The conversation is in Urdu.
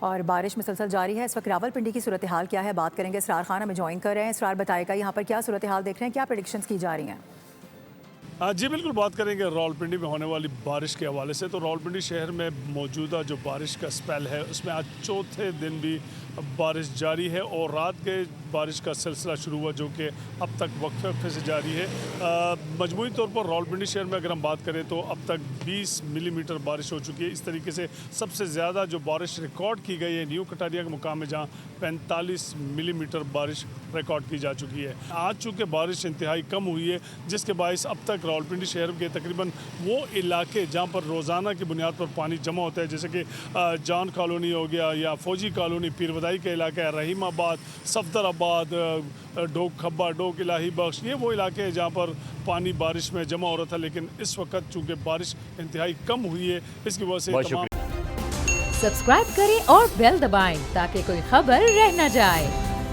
اور بارش مسلسل جاری ہے. اس وقت راولپنڈی کی صورتحال کیا ہے بات کریں گے. اسرار خان ہمیں جوائن کر رہے ہیں. اسرار بتائے گا یہاں پر کیا صورتحال دیکھ رہے ہیں, کیا پریڈکشنز کی جا رہی ہیں؟ جی بالکل, بات کریں گے راولپنڈی میں ہونے والی بارش کے حوالے سے. تو راولپنڈی شہر میں موجودہ جو بارش کا سپیل ہے اس میں آج چوتھے دن بھی بارش جاری ہے اور رات کے بارش کا سلسلہ شروع ہوا جو کہ اب تک وقفے وقفے سے جاری ہے. مجموعی طور پر راولپنڈی شہر میں اگر ہم بات کریں تو اب تک 20 ملی میٹر بارش ہو چکی ہے. اس طریقے سے سب سے زیادہ جو بارش ریکارڈ کی گئی ہے نیو کٹاریا کا مقام ہے جہاں 45 ملی میٹر بارش ریکارڈ کی جا چکی ہے. آج چونکہ بارش انتہائی کم ہوئی ہے جس کے باعث اب تک راولپنڈی شہر کے تقریباً وہ علاقے جہاں پر روزانہ کی بنیاد پر پانی جمع ہوتا ہے جیسے کہ جان کالونی ہو گیا یا فوجی کالونی, پیر ودائی کا علاقہ ہے, رحیم آباد, صفدر آباد, ڈوک کھبا, ڈوک الہی بخش, یہ وہ علاقے ہیں جہاں پر پانی بارش میں جمع ہو رہا تھا. لیکن اس وقت چونکہ بارش انتہائی کم ہوئی ہے اس کی وجہ سے سبسکرائب کریں اور بیل دبائیں تاکہ کوئی خبر رہ نہ جائے.